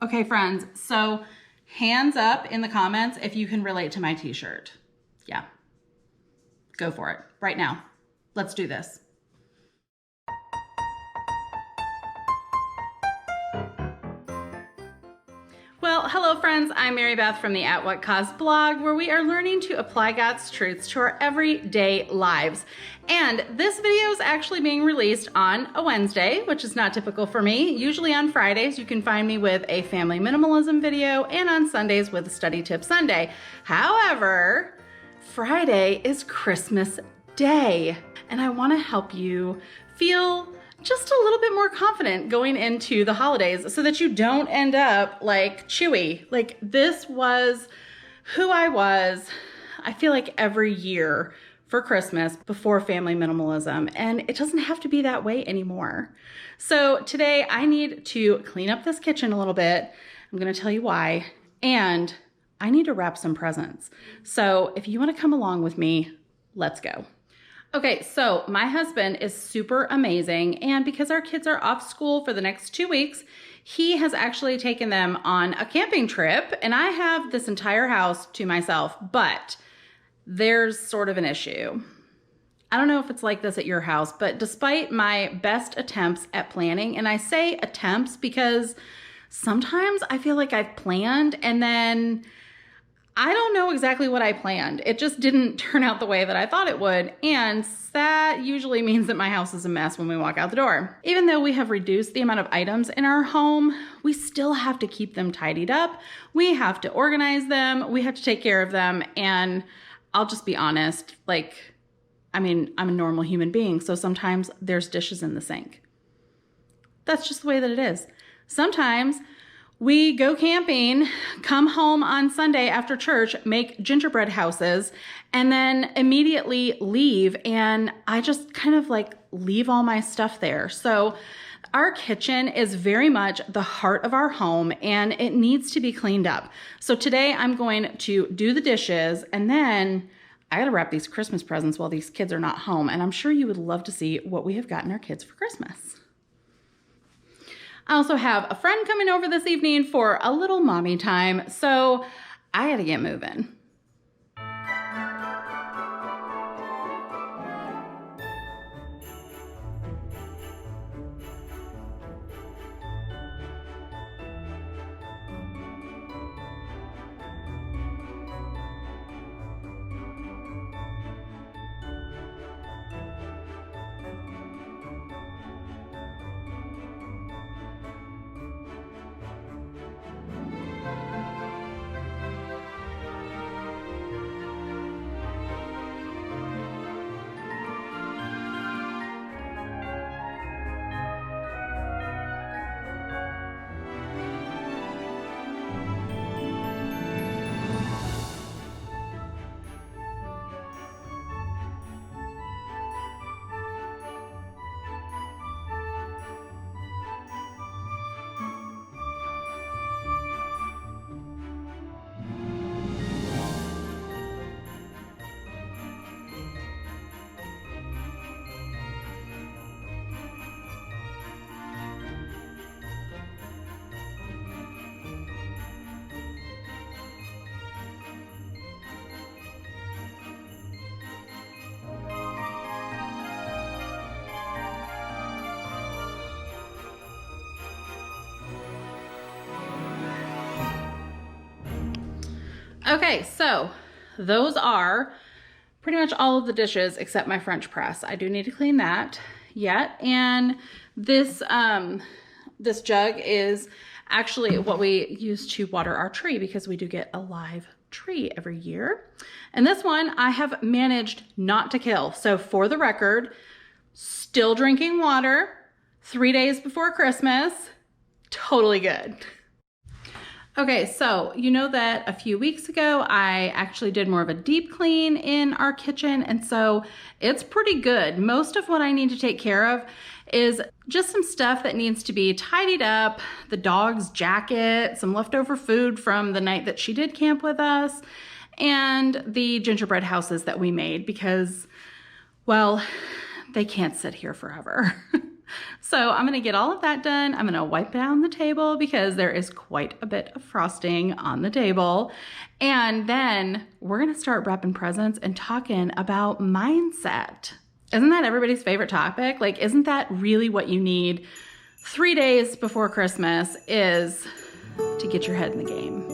Okay, friends, so hands up in the comments if you can relate to my t-shirt. Yeah, go for it right now. Let's do this. Well, hello friends, I'm Mary Beth from the At What Cost blog, where we are learning to apply God's truths to our everyday lives. And this video is actually being released on a Wednesday, which is not typical for me. Usually on Fridays, you can find me with a family minimalism video, and on Sundays with a study tip Sunday. However, Friday is Christmas Day, and I want to help you feel just a little bit more confident going into the holidays so that you don't end up like Chewy. Like, this was who I was, I feel like, every year for Christmas before family minimalism, and it doesn't have to be that way anymore. So today I need to clean up this kitchen a little bit. I'm gonna tell you why, and I need to wrap some presents. So if you wanna come along with me, let's go. Okay, so my husband is super amazing, and because our kids are off school for the next 2 weeks, he has actually taken them on a camping trip, and I have this entire house to myself, but there's sort of an issue. I don't know if it's like this at your house, but despite my best attempts at planning, and I say attempts because sometimes I feel like I've planned and then I don't know exactly what I planned. It just didn't turn out the way that I thought it would, and that usually means that my house is a mess when we walk out the door. Even though we have reduced the amount of items in our home, we still have to keep them tidied up. We have to organize them. We have to take care of them, and I'll just be honest, I'm a normal human being, so sometimes there's dishes in the sink. That's just the way that it is. Sometimes we go camping, come home on Sunday after church, make gingerbread houses, and then immediately leave. And I just kind of leave all my stuff there. So our kitchen is very much the heart of our home, and it needs to be cleaned up. So today I'm going to do the dishes, and then I gotta wrap these Christmas presents while these kids are not home. And I'm sure you would love to see what we have gotten our kids for Christmas. I also have a friend coming over this evening for a little mommy time, so I gotta get moving. Okay, so those are pretty much all of the dishes except my French press. I do need to clean that yet. And this jug is actually what we use to water our tree, because we do get a live tree every year. And this one I have managed not to kill. So for the record, still drinking water 3 days before Christmas, totally good. Okay, so you know that a few weeks ago, I actually did more of a deep clean in our kitchen, and so it's pretty good. Most of what I need to take care of is just some stuff that needs to be tidied up, the dog's jacket, some leftover food from the night that she did camp with us, and the gingerbread houses that we made because, well, they can't sit here forever. So I'm gonna get all of that done. I'm gonna wipe down the table because there is quite a bit of frosting on the table. And then we're gonna start wrapping presents and talking about mindset. Isn't that everybody's favorite topic? Like, isn't that really what you need 3 days before Christmas is to get your head in the game?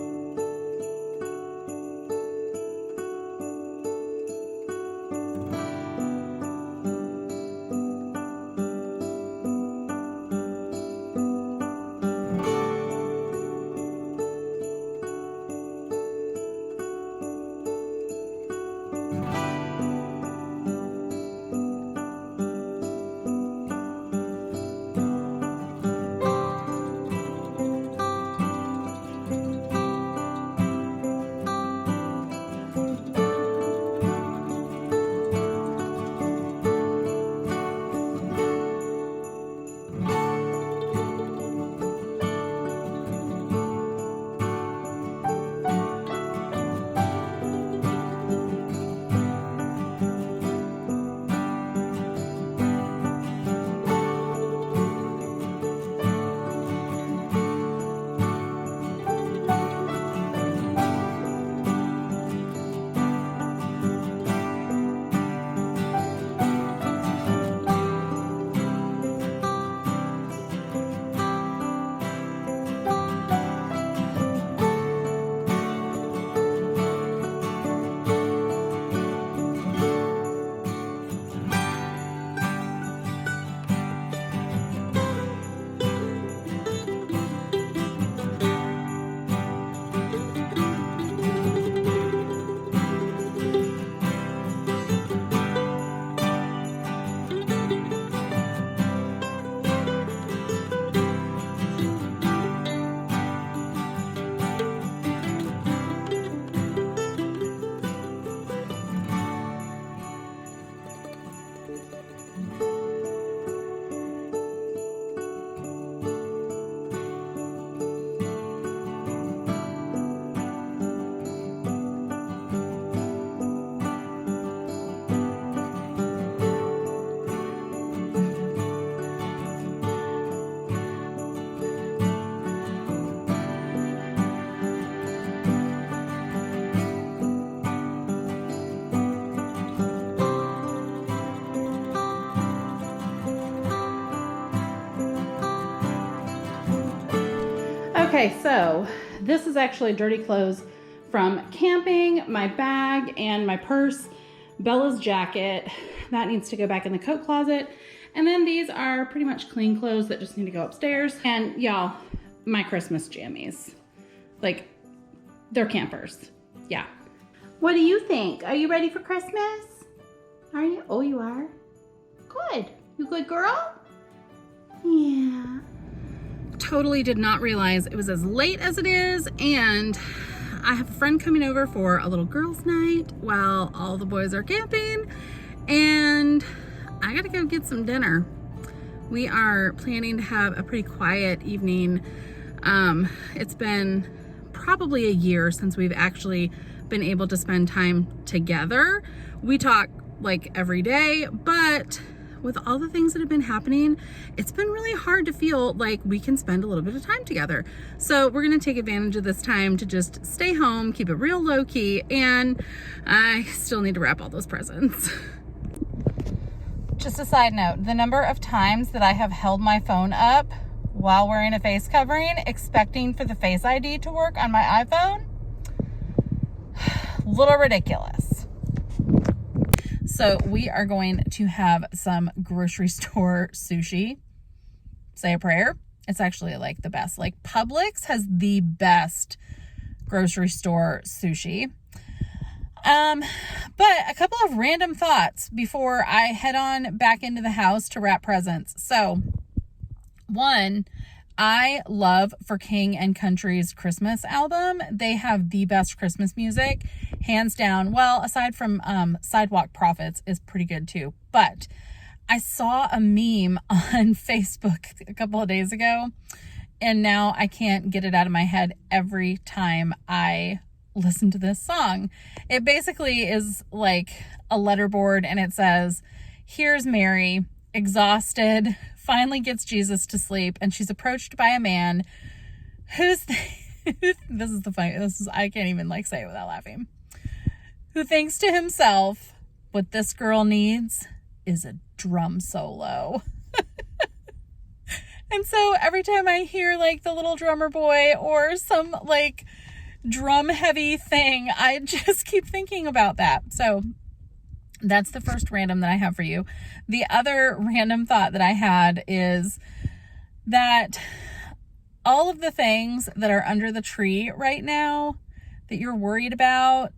Okay, so this is actually dirty clothes from camping, my bag and my purse, Bella's jacket. That needs to go back in the coat closet. And then these are pretty much clean clothes that just need to go upstairs. And y'all, my Christmas jammies. Like, they're campers. Yeah. What do you think? Are you ready for Christmas? Are you? Oh, you are? Good. You good girl? Yeah. Totally did not realize it was as late as it is, and I have a friend coming over for a little girls' night while all the boys are camping, and I gotta go get some dinner. We are planning to have a pretty quiet evening. It's been probably a year since we've actually been able to spend time together. We talk like every day, but with all the things that have been happening, it's been really hard to feel like we can spend a little bit of time together. So we're gonna take advantage of this time to just stay home, keep it real low key, and I still need to wrap all those presents. Just a side note, the number of times that I have held my phone up while wearing a face covering, expecting for the Face ID to work on my iPhone, a little ridiculous. So we are going to have some grocery store sushi. Say a prayer. It's actually like the best. Like Publix has the best grocery store sushi. But a couple of random thoughts before I head on back into the house to wrap presents. So one, I love For King and Country's Christmas album. They have the best Christmas music, hands down. Well, aside from Sidewalk Prophets is pretty good too. But I saw a meme on Facebook a couple of days ago, and now I can't get it out of my head every time I listen to this song. It basically is like a letterboard, and it says, "Here's Mary. exhausted, finally gets Jesus to sleep, and she's approached by a man who's this is the funny, I can't even like say it without laughing, who thinks to himself, what this girl needs is a drum solo. And so every time I hear like the little drummer boy or some like drum heavy thing, I just keep thinking about that. So that's the first random that I have for you. The other random thought that I had is that all of the things that are under the tree right now that you're worried about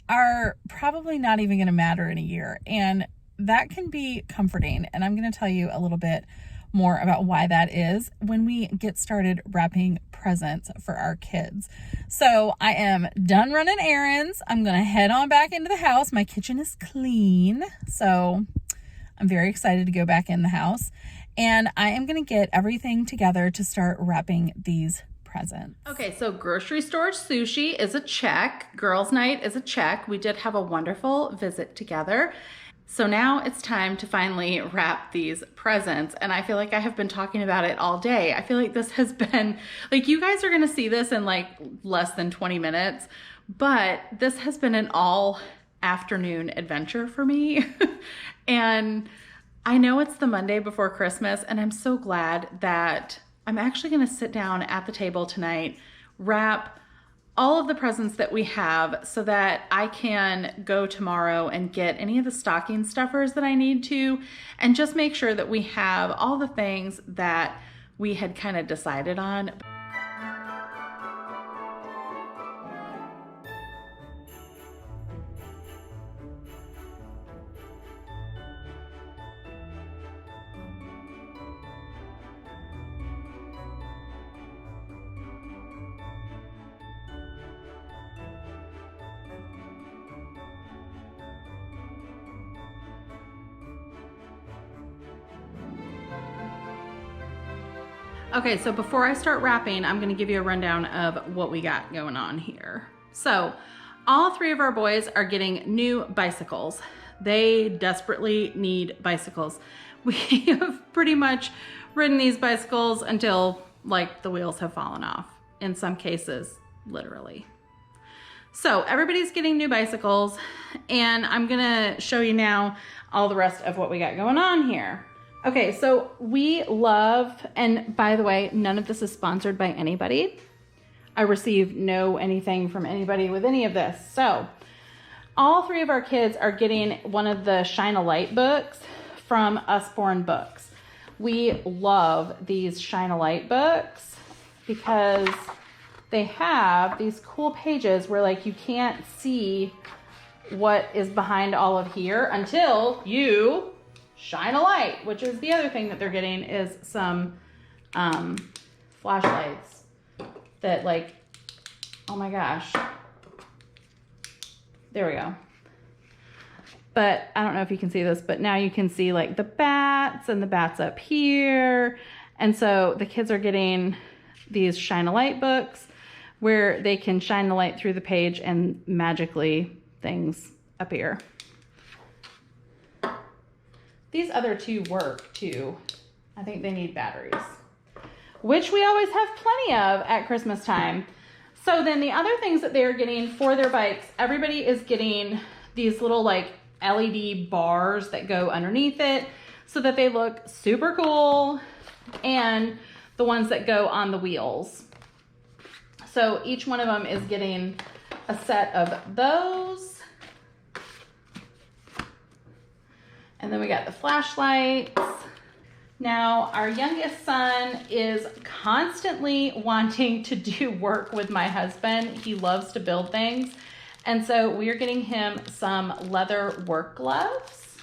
are probably not even going to matter in a year. And that can be comforting. And I'm going to tell you a little bit more about why that is when we get started wrapping presents for our kids. So I am done running errands. I'm going to head on back into the house. My kitchen is clean. So I'm very excited to go back in the house. And I am going to get everything together to start wrapping these presents. Okay, so grocery store sushi is a check. Girls' night is a check. We did have a wonderful visit together. So now it's time to finally wrap these presents. And I feel like I have been talking about it all day. I feel like this has been, like, you guys are going to see this in like less than 20 minutes, but this has been an all afternoon adventure for me. And I know it's the Monday before Christmas, and I'm so glad that I'm actually going to sit down at the table tonight, wrap all of the presents that we have so that I can go tomorrow and get any of the stocking stuffers that I need to, and just make sure that we have all the things that we had kind of decided on. Okay, so before I start wrapping, I'm gonna give you a rundown of what we got going on here. So all three of our boys are getting new bicycles. They desperately need bicycles. We have pretty much ridden these bicycles until like the wheels have fallen off, in some cases, literally. So everybody's getting new bicycles, and I'm gonna show you now all the rest of what we got going on here. Okay, so we love, and by the way, none of this is sponsored by anybody. I receive no anything from anybody with any of this. So all three of our kids are getting one of the Shine a Light books from Usborne Books. We love these Shine a Light books because they have these cool pages where like you can't see what is behind all of here until you shine a light, which is the other thing that they're getting, is some flashlights that, like, oh my gosh, there we go. But I don't know if you can see this, but now you can see like the bats and the bats up here. And so the kids are getting these Shine a Light books where they can shine the light through the page and magically things appear. These other two work too. I think they need batteries, which we always have plenty of at Christmas time. So then the other things that they are getting for their bikes, everybody is getting these little like LED bars that go underneath it so that they look super cool, and the ones that go on the wheels. So each one of them is getting a set of those. And then we got the flashlights. Now, our youngest son is constantly wanting to do work with my husband. He loves to build things. And so we are getting him some leather work gloves.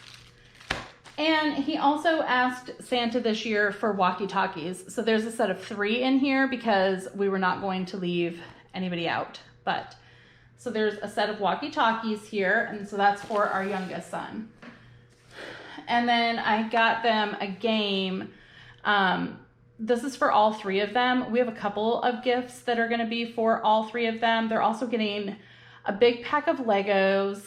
And he also asked Santa this year for walkie-talkies. So there's a set of 3 in here because we were not going to leave anybody out. But so there's a set of walkie-talkies here. And so that's for our youngest son. And then I got them a game. This is for all 3 of them. We have a couple of gifts that are going to be for all 3 of them. They're also getting a big pack of Legos,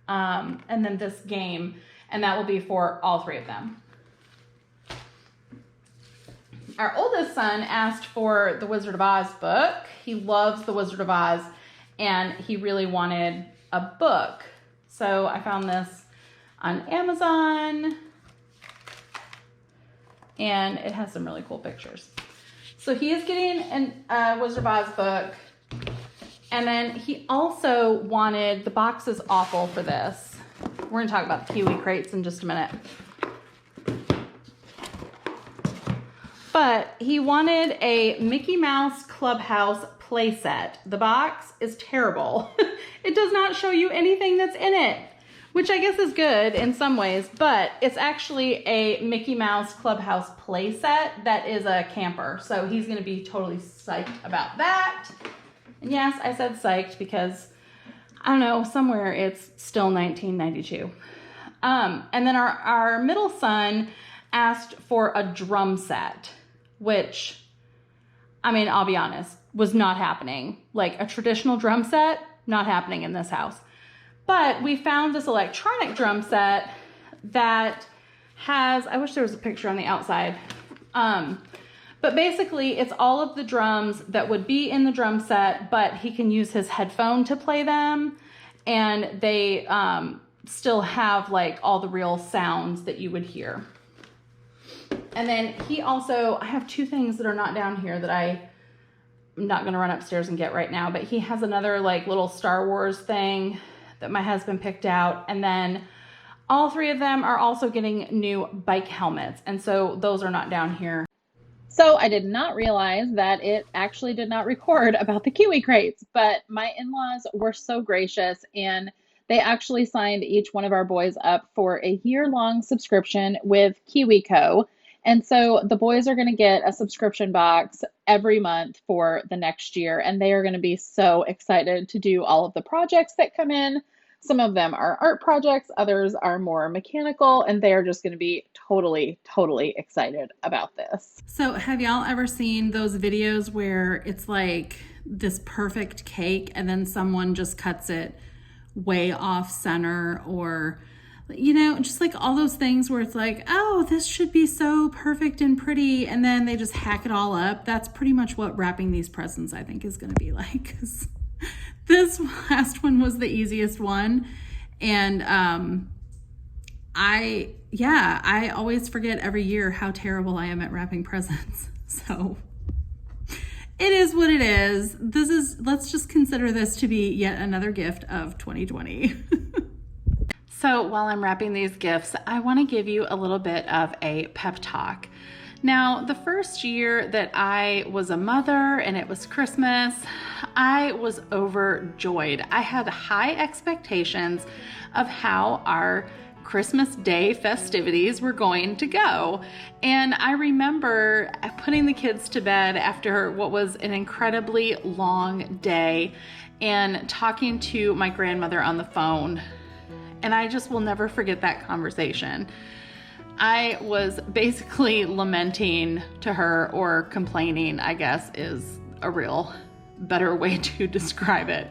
and then this game, and that will be for all 3 of them. our oldest son asked for the Wizard of Oz book. He loves the Wizard of Oz, and he really wanted a book. So I found this on Amazon, and it has some really cool pictures. So he is getting a Wizard of Oz book, and then he also wanted, the box is awful for this. We're going to talk about the kiwi crates in just a minute. But he wanted a Mickey Mouse Clubhouse playset. The box is terrible. It does not show you anything that's in it, which I guess is good in some ways, but it's actually a Mickey Mouse Clubhouse playset that is a camper. So he's going to be totally psyched about that. And yes, I said psyched because, I don't know, somewhere it's still 1992. And then our middle son asked for a drum set, which, I mean, I'll be honest, was not happening. Like a traditional drum set, not happening in this house. But we found this electronic drum set that has, I wish there was a picture on the outside. But basically it's all of the drums that would be in the drum set, but he can use his headphone to play them. And they still have like all the real sounds that you would hear. And then he also, I have two things that are not down here that I'm not going to run upstairs and get right now, but he has another like little Star Wars thing that my husband picked out. And then all three of them are also getting new bike helmets. And so those are not down here. So I did not realize that it actually did not record about the kiwi crates, but my in-laws were so gracious and they actually signed each one of our boys up for a year-long subscription with KiwiCo. And so the boys are going to get a subscription box every month for the next year, and they are going to be so excited to do all of the projects that come in. Some of them are art projects, others are more mechanical, and they are just going to be totally, totally excited about this. So have y'all ever seen those videos where it's like this perfect cake and then someone just cuts it way off center, or you know, just like all those things where it's like, oh, this should be so perfect and pretty, and then they just hack it all up? That's pretty much what wrapping these presents, I think, is going to be like. This last one was the easiest one, and I always forget every year how terrible I am at wrapping presents. So it is what it is. Let's just consider this to be yet another gift of 2020. So while I'm wrapping these gifts, I want to give you a little bit of a pep talk. Now, the first year that I was a mother and it was Christmas, I was overjoyed. I had high expectations of how our Christmas Day festivities were going to go. And I remember putting the kids to bed after what was an incredibly long day and talking to my grandmother on the phone. And I just will never forget that conversation. I was basically lamenting to her, or complaining, I guess is a real better way to describe it.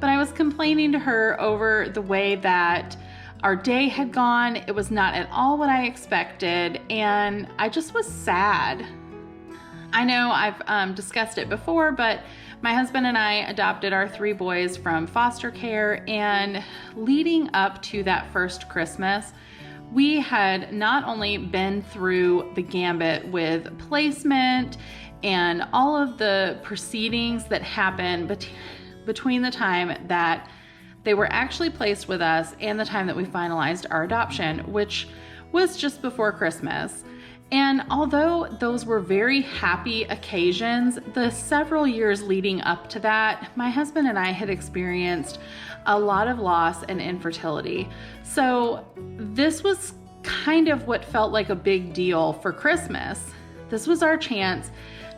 But I was complaining to her over the way that our day had gone. It was not at all what I expected, and I just was sad. I know I've discussed it before, but my husband and I adopted our 3 boys from foster care, and leading up to that first Christmas, we had not only been through the gambit with placement and all of the proceedings that happened between the time that they were actually placed with us and the time that we finalized our adoption, which was just before Christmas. And although those were very happy occasions, the several years leading up to that, my husband and I had experienced a lot of loss and infertility. So this was kind of what felt like a big deal for Christmas. This was our chance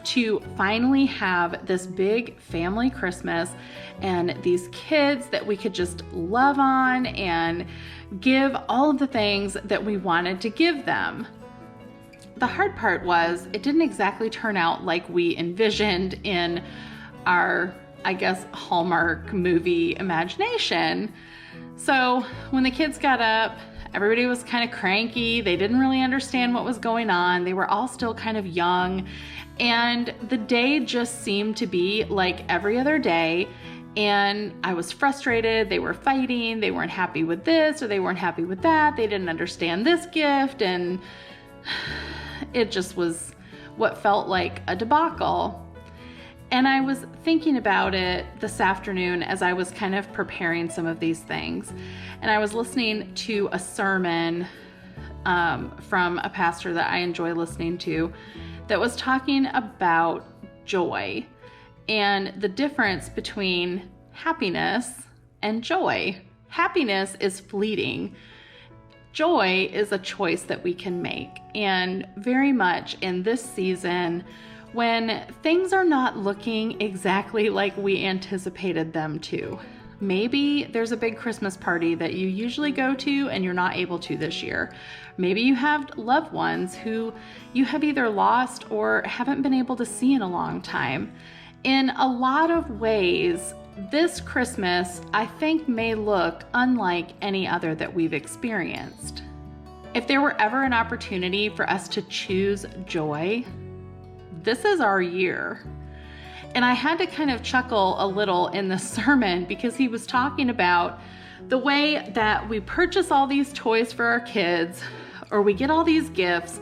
to finally have this big family Christmas and these kids that we could just love on and give all of the things that we wanted to give them. The hard part was it didn't exactly turn out like we envisioned in our, I guess, Hallmark movie imagination. So when the kids got up Everybody was kind of cranky. They didn't really understand what was going on. They were all still kind of young. And the day just seemed to be like every other day. And I was frustrated. They were fighting. They weren't happy with this or they weren't happy with that. They didn't understand this gift. And it just was what felt like a debacle. And I was thinking about it this afternoon as I was kind of preparing some of these things. And I was listening to a sermon from a pastor that I enjoy listening to that was talking about joy and the difference between happiness and joy. Happiness is fleeting. Joy is a choice that we can make. And very much in this season, when things are not looking exactly like we anticipated them to. Maybe there's a big Christmas party that you usually go to and you're not able to this year. Maybe you have loved ones who you have either lost or haven't been able to see in a long time. In a lot of ways, this Christmas, I think, may look unlike any other that we've experienced. If there were ever an opportunity for us to choose joy, this is our year. And I had to kind of chuckle a little in the sermon because he was talking about the way that we purchase all these toys for our kids or we get all these gifts,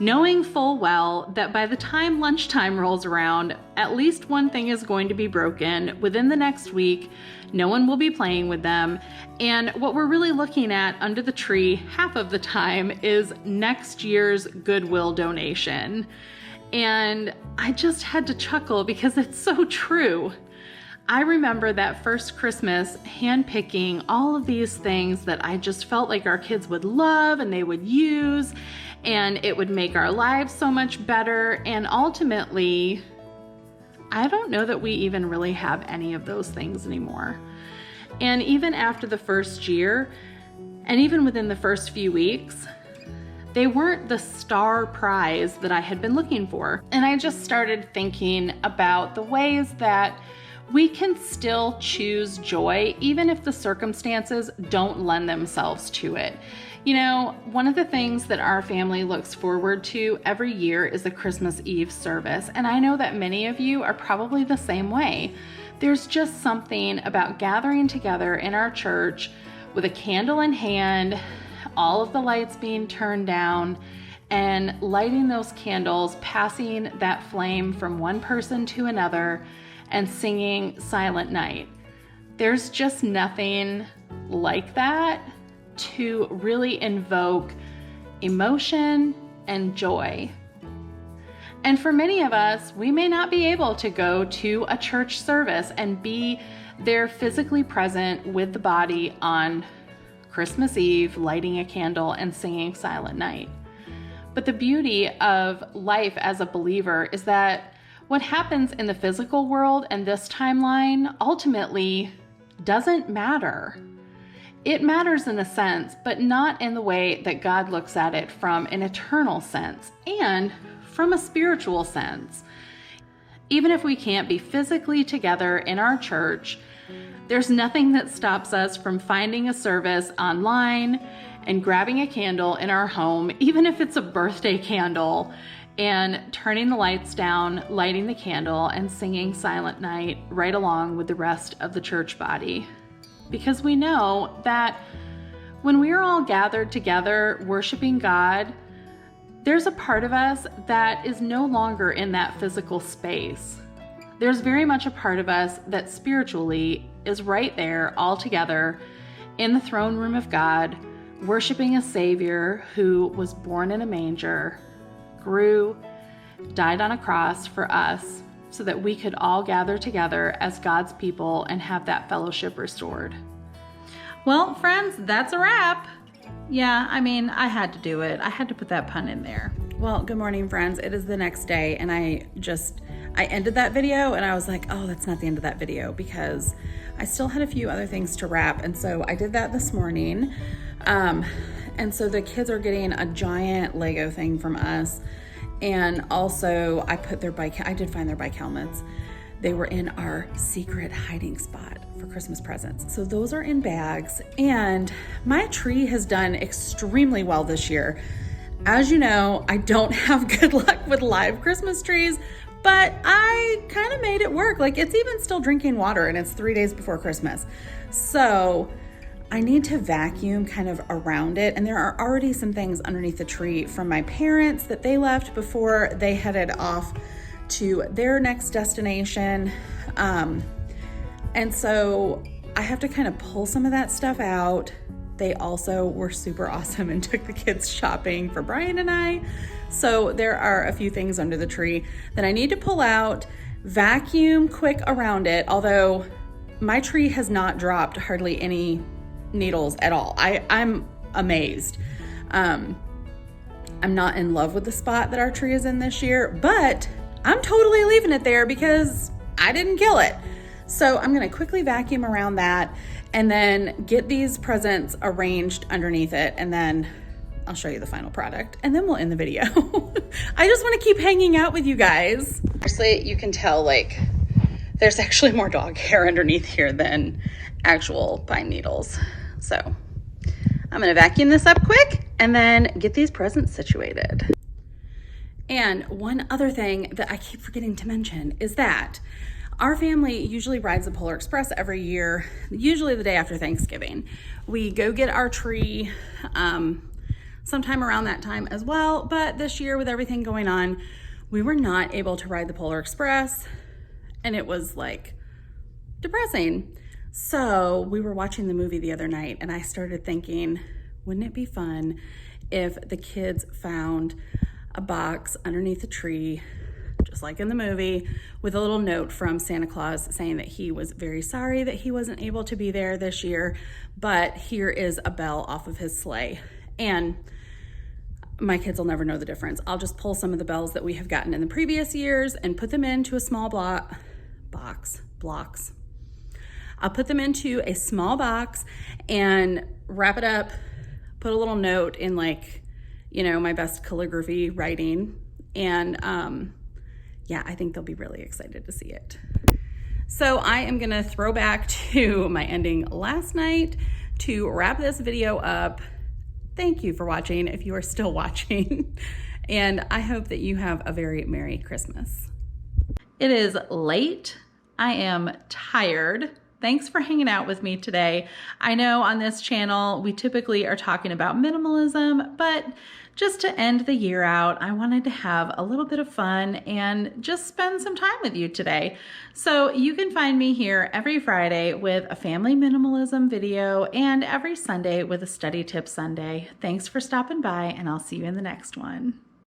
knowing full well that by the time lunchtime rolls around, at least one thing is going to be broken within the next week. No one will be playing with them. And what we're really looking at under the tree half of the time is next year's Goodwill donation. And I just had to chuckle because it's so true. I remember that first Christmas handpicking all of these things that I just felt like our kids would love and they would use, and it would make our lives so much better. And ultimately, I don't know that we even really have any of those things anymore. And even after the first year, and even within the first few weeks, they weren't the star prize that I had been looking for. And I just started thinking about the ways that we can still choose joy, even if the circumstances don't lend themselves to it. You know, one of the things that our family looks forward to every year is the Christmas Eve service. And I know that many of you are probably the same way. There's just something about gathering together in our church with a candle in hand, all of the lights being turned down, and lighting those candles, passing that flame from one person to another, and singing Silent Night. There's just nothing like that to really invoke emotion and joy. And for many of us, we may not be able to go to a church service and be there physically present with the body on Christmas Eve, lighting a candle and singing Silent Night. But the beauty of life as a believer is that what happens in the physical world and this timeline ultimately doesn't matter. It matters in a sense, but not in the way that God looks at it from an eternal sense and from a spiritual sense. Even if we can't be physically together in our church, there's nothing that stops us from finding a service online and grabbing a candle in our home, even if it's a birthday candle, and turning the lights down, lighting the candle, and singing Silent Night right along with the rest of the church body. Because we know that when we are all gathered together worshiping God, there's a part of us that is no longer in that physical space. There's very much a part of us that spiritually is right there all together in the throne room of God, worshiping a Savior who was born in a manger, grew, died on a cross for us so that we could all gather together as God's people and have that fellowship restored. Well, friends, that's a wrap. Yeah, I mean, I had to do it. I had to put that pun in there. Well, good morning, friends. It is the next day, and I ended that video, and I was like, oh, that's not the end of that video, because I still had a few other things to wrap, and so I did that this morning. And so the kids are getting a giant Lego thing from us, and also I did find their bike helmets. They were in our secret hiding spot for Christmas presents. So those are in bags, and my tree has done extremely well this year. As you know, I don't have good luck with live Christmas trees, but I kind of made it work. Like, it's even still drinking water, and it's 3 days before Christmas. So I need to vacuum kind of around it. And there are already some things underneath the tree from my parents that they left before they headed off to their next destination. And so I have to kind of pull some of that stuff out. They also were super awesome and took the kids shopping for Brian and I. So there are a few things under the tree that I need to pull out, vacuum quick around it, although my tree has not dropped hardly any needles at all. I'm amazed. I'm not in love with the spot that our tree is in this year, but I'm totally leaving it there because I didn't kill it. So I'm gonna quickly vacuum around that and then get these presents arranged underneath it, and then I'll show you the final product, and then we'll end the video. I just wanna keep hanging out with you guys. Honestly, you can tell like there's actually more dog hair underneath here than actual pine needles. So I'm gonna vacuum this up quick and then get these presents situated. And one other thing that I keep forgetting to mention is that our family usually rides the Polar Express every year, usually the day after Thanksgiving. We go get our tree sometime around that time as well, but this year with everything going on, we were not able to ride the Polar Express, and it was like depressing. So we were watching the movie the other night, and I started thinking, wouldn't it be fun if the kids found a box underneath the tree, just like in the movie, with a little note from Santa Claus saying that he was very sorry that he wasn't able to be there this year, but here is a bell off of his sleigh. And my kids will never know the difference. I'll just pull some of the bells that we have gotten in the previous years and put them into a small blocks. I'll put them into a small box and wrap it up, put a little note in like, you know, my best calligraphy writing. And yeah, I think they'll be really excited to see it. So I am gonna throw back to my ending last night to wrap this video up. Thank you for watching if you are still watching. And I hope that you have a very Merry Christmas. It is late. I am tired. Thanks for hanging out with me today. I know on this channel, we typically are talking about minimalism, but just to end the year out, I wanted to have a little bit of fun and just spend some time with you today. So you can find me here every Friday with a family minimalism video and every Sunday with a study tip Sunday. Thanks for stopping by, and I'll see you in the next one.